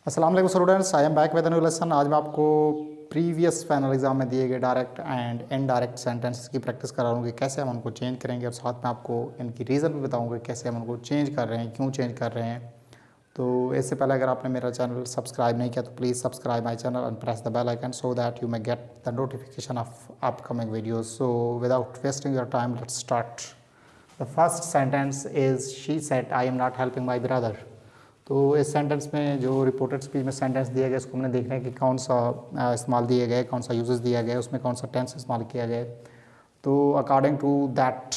अस्सलाम वालेकुम students, I am back with new lesson. आज मैं आपको प्रीवियस फाइनल एग्जाम में दिए गए डायरेक्ट एंड इनडायरेक्ट सेंटेंसेस की प्रैक्टिस कराऊंगी, कैसे हम उनको चेंज करेंगे और साथ में आपको इनकी रीज़न भी बताऊंगा कैसे हम उनको चेंज कर रहे हैं, क्यों चेंज कर रहे हैं। तो इससे पहले अगर आपने मेरा चैनल सब्सक्राइब नहीं किया तो please subscribe my channel and press the bell icon so that you may get the notification of upcoming videos. So without wasting your time let's start. The first sentence is she said I am not helping my brother. तो इस sentence में जो reported speech में sentence दिया गया इसको हमने देखना है कि कौन सा इस्तेमाल दिए गए, कौन सा यूजेस दिया गया, उसमें कौन सा टेंस इस्तेमाल किया गया। तो अकॉर्डिंग टू दैट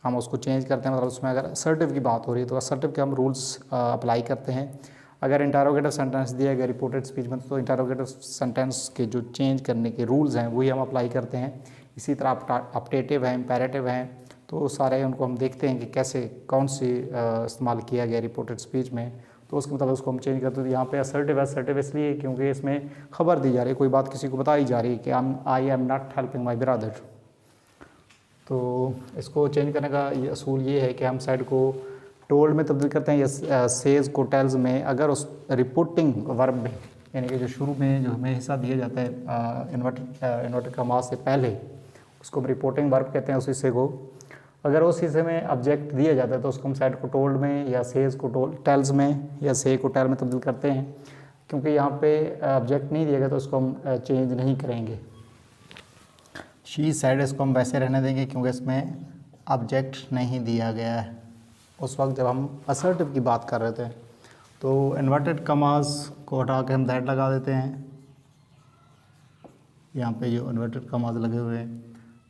हम उसको चेंज करते हैं। मतलब उसमें अगर असर्टिव की बात हो रही है तो असर्टिव के हम रूल्स अप्लाई करते हैं। अगर इंटरोगेटिव सेंटेंस दिया गया रिपोर्टेड स्पीच में तो इंटरोगेटिव सेंटेंस के जो चेंज करने के रूल्स हैं वही हम अप्लाई करते हैं। इसी तरह अपडेटिव है, इम्पेरेटिव हैं, तो सारे उनको हम देखते हैं कि कैसे कौन सी इस्तेमाल किया गया रिपोर्टेड स्पीच में, तो उसके मुताबिक उसको हम चेंज करते हैं। यहाँ पे असर्टिव इसलिए क्योंकि इसमें खबर दी जा रही है, कोई बात किसी को बताई जा रही है कि आई am not helping my brother. तो इसको चेंज करने का ये असूल ये है कि हम साइड को टोल्ड में तब्दील करते हैं या सेज को टेल्स में। अगर उस रिपोर्टिंग वर्ब में यानी कि जो शुरू में जो हमें हिस्सा दिया जाता है इन्वर्टेड कॉमास से पहले, उसको हम रिपोर्टिंग वर्ब कहते हैं उस हिस्से को। अगर उस हिस्से में ऑब्जेक्ट दिया जाता है तो उसको हम साइड को टोल्ड में या सेज को टेल्स में या से को टेल में तब्दील करते हैं। क्योंकि यहाँ पे ऑब्जेक्ट नहीं दिया गया तो उसको हम चेंज नहीं करेंगे। शी साइड इसको हम वैसे रहने देंगे क्योंकि इसमें ऑब्जेक्ट नहीं दिया गया है उस वक्त जब हम असर्टिव की बात कर रहे थे। तो इन्वर्टेड कमास को हटा के हम दैट लगा देते हैं। यहाँ पे जो इन्वर्टेड कमास लगे हुए हैं,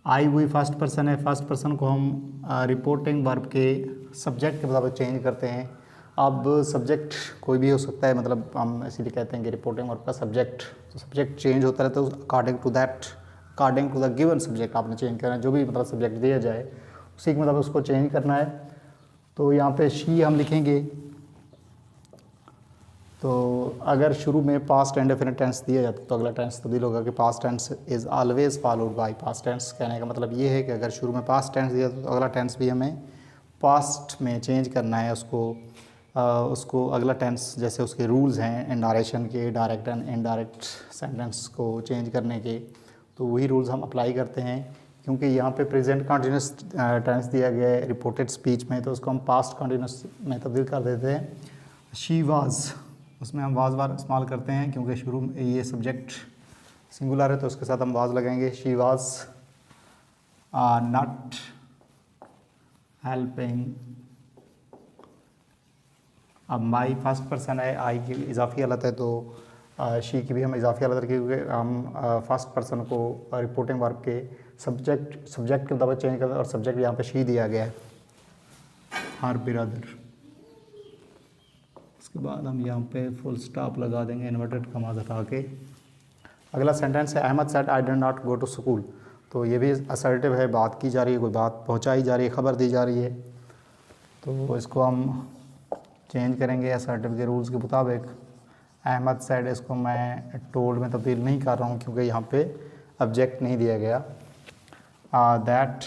आई वही फर्स्ट पर्सन है, फर्स्ट पर्सन को हम रिपोर्टिंग वर्ब के सब्जेक्ट के मुताबिक चेंज करते हैं। अब सब्जेक्ट कोई भी हो सकता है, मतलब हम इसीलिए कहते हैं कि रिपोर्टिंग वर्ब का सब्जेक्ट, तो सब्जेक्ट चेंज होता रहता है तो according to the given subject आपने चेंज करना है। जो भी मतलब सब्जेक्ट दिया जाए उसी के मतलब उसको चेंज करना है। तो यहाँ पे शी हम लिखेंगे। तो अगर शुरू में पास्ट एंड डेफिनेट टेंस दिया जाता तो अगला टेंस तब्दील होगा कि past tense is always followed by past tense. कहने का मतलब ये है कि अगर शुरू में पास्ट टेंस दिया तो अगला टेंस भी हमें पास्ट में चेंज करना है। उसको अगला टेंस जैसे उसके रूल्स हैं इन नारेशन के, डायरेक्ट एंड इनडायरेक्ट सेंटेंस को चेंज करने के, तो वही रूल्स हम अप्लाई करते हैं। क्योंकि यहाँ पे प्रेजेंट कंटिन्यूस टेंस दिया गया है रिपोर्टेड स्पीच में, तो उसको हम पास्ट कंटिन्यूस में तब्दील कर देते हैं। शी वाज, उसमें हम वाज बार इस्तेमाल करते हैं क्योंकि शुरू में ये सब्जेक्ट सिंगुलर है तो उसके साथ हम वाज लगाएंगे। She was not helping. अब माई फर्स्ट पर्सन है, आई की इजाफी हालत है तो शी की भी हम इजाफी हालत रखें क्योंकि हम फर्स्ट पर्सन को रिपोर्टिंग वर्ब के सब्जेक्ट के मुताबिक चेंज करते हैं और सब्जेक्ट यहाँ पे शी दिया गया है, हर ब्रदर। उसके बाद हम यहाँ पे फुल स्टॉप लगा देंगे इन्वर्टेड कॉमास हटा के। अगला सेंटेंस है Ahmed said I did not go to school. तो ये भी असर्टिव है, बात की जा रही है, कोई बात पहुँचाई जा रही है, खबर दी जा रही है, तो इसको हम चेंज करेंगे असर्टिव के रूल्स के मुताबिक। अहमद सेड इसको मैं टोल्ड में तब्दील नहीं कर रहा हूँ क्योंकि यहाँ पे ऑब्जेक्ट नहीं दिया गया। दैट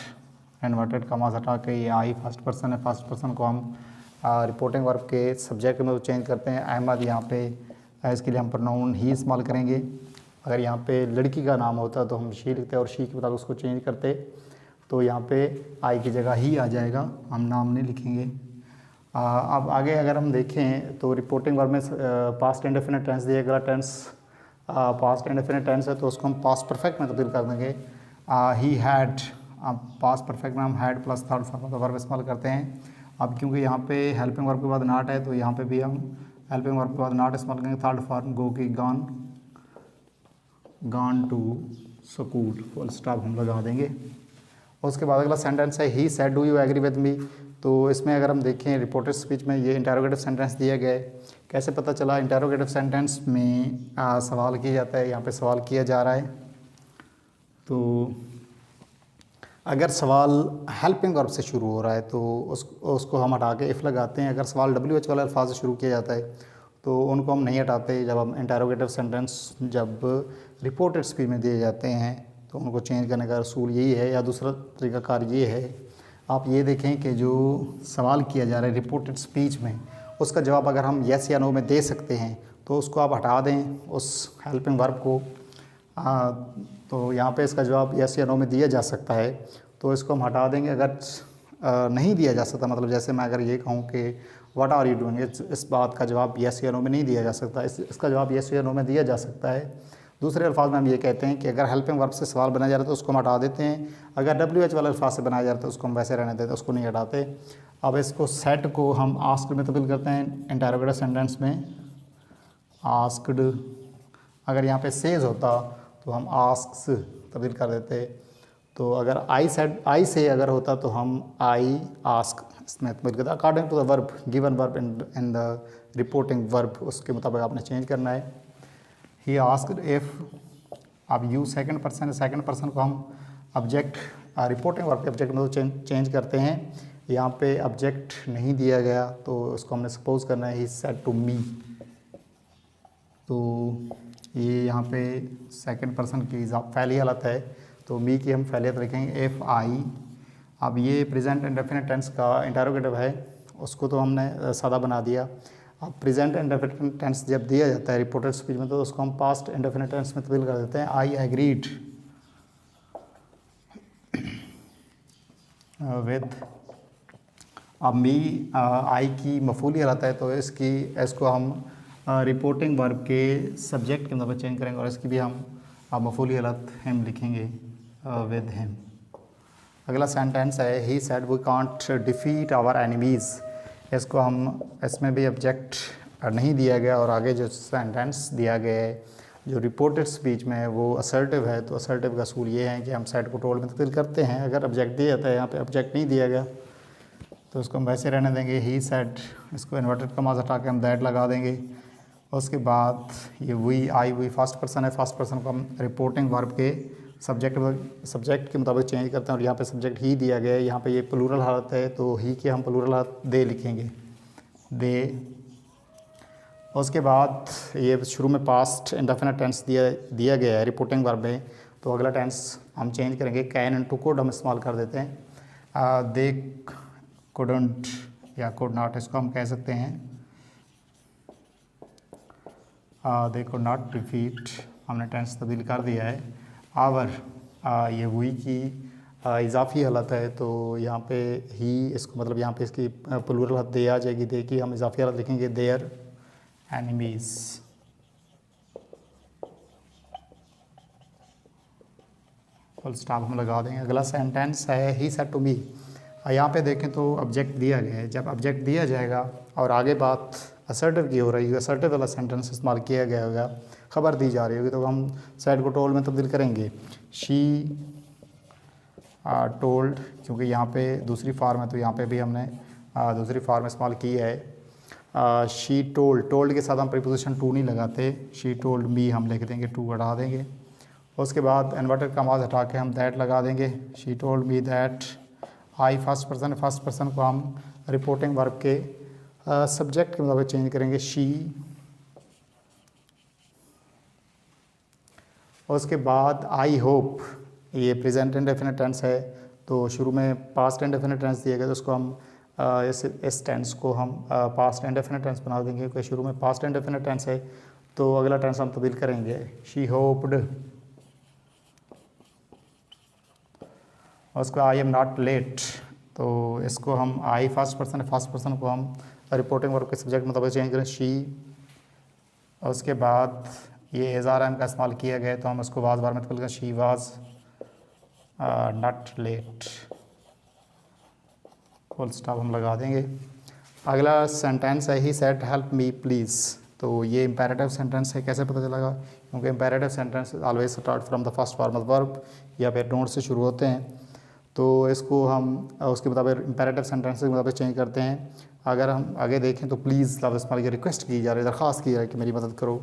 इन्वर्टेड कॉमास हटा के ये आई फर्स्ट पर्सन है, फर्स्ट पर्सन को हम रिपोर्टिंग वर्ब के सब्जेक्ट में चेंज करते हैं। अहमद यहाँ पे इसके लिए हम प्रोनाउन ही इस्तेमाल करेंगे। अगर यहाँ पे लड़की का नाम होता तो हम शी लिखते और शी के मुताबिक उसको चेंज करते, तो यहाँ पे आई की जगह ही आ जाएगा, हम नाम नहीं लिखेंगे। अब आगे अगर हम देखें तो रिपोर्टिंग वर्ब में पास्ट इंडेफिनिट टेंस दिया गया, टेंस पास्ट इंडेफिनिट टेंस है तो उसको हम पास्ट परफेक्ट में तब्दील कर देंगे। ही हैड, अब पास्ट परफेक्ट में हम हैड प्लस थर्ड फॉर्म का वर्ब इस्तेमाल करते हैं। अब क्योंकि यहाँ पे हेल्पिंग वर्ब के बाद नॉट है तो यहाँ पे भी हम हेल्पिंग वर्ब के बाद नॉट इस्तेमाल करेंगे। थर्ड फॉर्म गो की gone to school, full stop हम लगा देंगे। उसके बाद अगला सेंटेंस है he said do you agree with me. तो इसमें अगर हम देखें रिपोर्टेड स्पीच में ये इंटरोगेटिव सेंटेंस दिया गया है। कैसे पता चला? इंटरोगेटिव सेंटेंस में सवाल किया जाता है, यहाँ पे सवाल किया जा रहा है। तो अगर सवाल हेल्पिंग वर्ब से शुरू हो रहा है तो उसको हम हटा के इफ़ लगाते हैं। अगर सवाल WH वाले अल्फाज से शुरू किया जाता है तो उनको हम नहीं हटाते। जब हम इंटरोगेटिव सेंटेंस जब रिपोर्टेड स्पीच में दिए जाते हैं तो उनको चेंज करने का असूल यही है। या दूसरा तरीक़ाकार ये है, आप ये देखें कि जो सवाल किया जा रहा है रिपोर्टेड स्पीच में उसका जवाब अगर हम येस या नो में दे सकते हैं तो उसको आप हटा दें उस हेल्पिंग वर्ब को। तो यहाँ पे इसका जवाब यस या नो में दिया जा सकता है, तो इसको हम हटा देंगे। अगर नहीं दिया जा सकता, मतलब जैसे मैं अगर ये कहूँ कि व्हाट आर यू डूइंग, इस बात का जवाब यस या नो में नहीं दिया जा सकता, इसका जवाब यस या नो में दिया जा सकता है। दूसरे अल्फाज में हम ये कहते हैं कि अगर हेल्पिंग वर्ब से सवाल बनाया जा रहा है तो उसको हम हटा देते हैं, अगर WH वाले अल्फाज से बनाया जा रहा है तो उसको हम वैसे रहने देते हैं, उसको नहीं हटाते। अब इसको सेट को हम आस्क्ड में तब्दील करते हैं इंटरोगेटिव सेंटेंस में। आस्क्ड, अगर यहाँ पे सेज होता तो हम आस्क्स तब्दील कर देते। तो अगर आई से अगर होता तो हम आई आस्क इसमें तब्दील करते। According to the verb, given verb in the reporting verb, उसके मुताबिक आपने चेंज करना है। ही आस्क्ड इफ़, अब यू सेकंड पर्सन को हम ऑब्जेक्ट रिपोर्टिंग वर्ब के ऑब्जेक्ट में तो चेंज करते हैं। यहाँ पे ऑब्जेक्ट नहीं दिया गया तो उसको हमने सपोज करना है ही सेड टू मी। तो ये यहाँ पे सेकंड पर्सन की पहली हालत है, तो मी की हम फैलियत लिखेंगे एफ आई। अब ये प्रेजेंट इंडेफिनिट टेंस का इंटरोगेटिव है, उसको तो हमने सादा बना दिया। अब प्रेजेंट इंडेफिनिट टेंस जब दिया जाता है रिपोर्टेड स्पीच में तो उसको हम पास्ट इंडेफिनिट टेंस में तब्दील कर देते हैं। I agreed with. अब मी आई की मफूली हालत है, तो इसको हम रिपोर्टिंग वर्ब के सब्जेक्ट के मतलब चेंज करेंगे और इसकी भी हम मफूली हालत हम लिखेंगे विद हिम। अगला सेंटेंस है he said we can't defeat our enemies. इसको हम, इसमें भी ऑब्जेक्ट नहीं दिया गया और आगे जो सेंटेंस दिया गया है जो रिपोर्टेड स्पीच में है वो असर्टिव है। तो असर्टिव का असूल ये है कि हम सेड को टोल्ड में तब्दील करते हैं। अगर ऑब्जेक्ट दिया जाता है, यहाँ पे ऑब्जेक्ट नहीं दिया गया तो उसको हम वैसे रहने देंगे ही सेड। इसको इन्वर्टेड कमास हटा के हम दैट लगा देंगे। उसके बाद ये वी फर्स्ट पर्सन है, फर्स्ट पर्सन को हम रिपोर्टिंग वर्ब के सब्जेक्ट के मुताबिक चेंज करते हैं और यहाँ पे सब्जेक्ट ही दिया गया है। यहाँ पे ये प्लूरल हालत है तो ही के हम प्लूरल हालत दे लिखेंगे, दे। उसके बाद ये शुरू में पास्ट इंडेफिनिट टेंस दिया गया है रिपोर्टिंग वर्ब में, तो अगला टेंस हम चेंज करेंगे। कैन एंड टू कुड हम इस्तेमाल कर देते हैं। दे कुडंट या कुड नॉट, इसको हम कह सकते हैं दे कुड नॉट डिफीट, हमने टेंस तब्दील कर दिया है। आवर ये वी की इजाफी हालत है, तो यहाँ पे ही, इसको मतलब यहाँ पे इसकी प्लूरल हालत दे आ जाएगी। दे की हम इजाफी हालत लिखेंगे देयर एनिमीज़। फुल स्टॉप हम लगा देंगे। अगला सेंटेंस है ही सेड टू मी। यहाँ पे देखें तो ऑब्जेक्ट दिया गया है, जब ऑब्जेक्ट दिया जाएगा और आगे बात असर्टिव की हो रही है, असर्टिव वाला सेंटेंस इस्तेमाल किया गया होगा, खबर दी जा रही होगी, तो हम सेड को टोल्ड में तब्दील करेंगे। शी टोल्ड, क्योंकि यहाँ पे दूसरी फॉर्म है तो यहाँ पे भी हमने दूसरी फॉर्म इस्तेमाल की है। शी टोल्ड के साथ हम प्रीपोजिशन टू नहीं लगाते, शी टोल्ड मी हम लिख देंगे, टू हटा देंगे। उसके बाद इन्वर्टेड कमास हटा के हम दैट लगा देंगे। She told me that. I first person को हम रिपोर्टिंग वर्ब के सब्जेक्ट के मुताबिक चेंज करेंगे, शी। उसके बाद आई होप, ये प्रेजेंट इंडेफिनिट टेंस है, तो शुरू में पास्ट इंडेफिनिट टेंस दिया गया तो उसको हम इस टेंस को हम पास्ट इंडेफिनिट टेंस बना देंगे, क्योंकि शुरू में पास्ट इंडेफिनिट टेंस है तो अगला टेंस हम तब्दील करेंगे, शी होप्ड। उसको आई एम नॉट लेट, तो इसको हम आई फर्स्ट पर्सन को हम रिपोर्टिंग वर्ब के सब्जेक्ट मुताबिक चेंज करें, शी। उसके बाद ये एज़ार एम का इस्तेमाल किया गया तो हम उसको वाज बार में तब्दील करें, she was not let. Full stop हम लगा देंगे। अगला सेंटेंस है he said help me please, तो ये इम्पेरेटिव सेंटेंस है। कैसे पता चलेगा? क्योंकि imperative sentence always start from the first form of verb या फिर डोंट से शुरू होते हैं, तो इसको हम उसके मुताबिक इम्पेरेटिव सेंटेंस के मुताबिक चेंज करते हैं। अगर हम आगे देखें तो प्लीज़ लफ्ज़ इस्तेमाल की रिक्वेस्ट की जा रही है, दरख्वास्त की जा रही है कि मेरी मदद करो,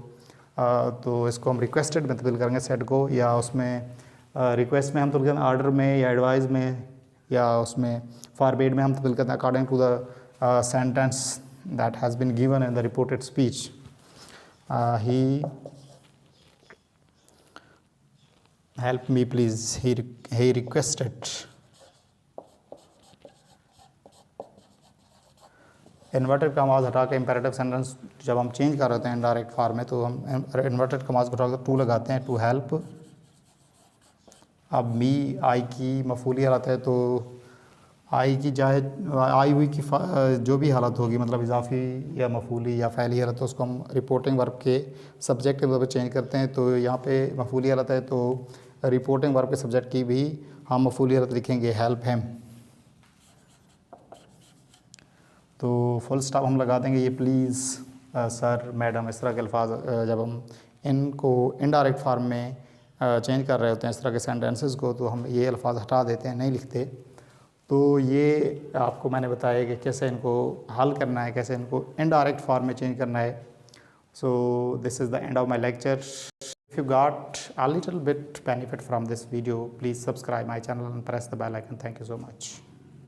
तो इसको हम रिक्वेस्टेड में तब्दील करेंगे सेड को, या उसमें रिक्वेस्ट में हम तब्दील करें आर्डर में या एडवाइस में, या उसमें फॉरबेड में हम तब्दील करते हैं according to the sentence that has been given in the reported speech. He help me please, he requested। Inverted commas हटा के इम्पेरेटिव सेंटेंस जब हम चेंज कर रहे हैं इनडायरेक्ट फॉर्म में, तो हम इन्वर्टेड कॉमास को हटा कर टू लगाते हैं, टू हेल्प। अब मी आई की मफूली हालत है, तो आई की चाहे आई हुई की जो भी हालत होगी, मतलब इजाफी या मफूली या फ़ैली हालत, तो उसको हम रिपोर्टिंग वर्ब के सब्जेक्ट के तौर पर चेंज करते हैं। तो यहाँ पे मफूली हालत है, तो रिपोर्टिंग वर्ब के सब्जेक्ट की भी हम मफूली हालत लिखेंगे, हेल्प हिम। तो फुल स्टॉप हम लगा देंगे, ये प्लीज़, सर, मैडम, इस तरह के अल्फाज जब हम इनको इनडायरेक्ट फार्म में चेंज कर रहे होते हैं इस तरह के सेंटेंसेस को, तो हम ये अल्फाज हटा देते हैं, नहीं लिखते। तो ये आपको मैंने बताया कि कैसे इनको हल करना है, कैसे इनको इनडायरेक्ट फॉर्म में चेंज करना है। So this is the end of my lecture. If you got a little bit benefit from this video, please subscribe my channel and press the bell icon. Thank you so much.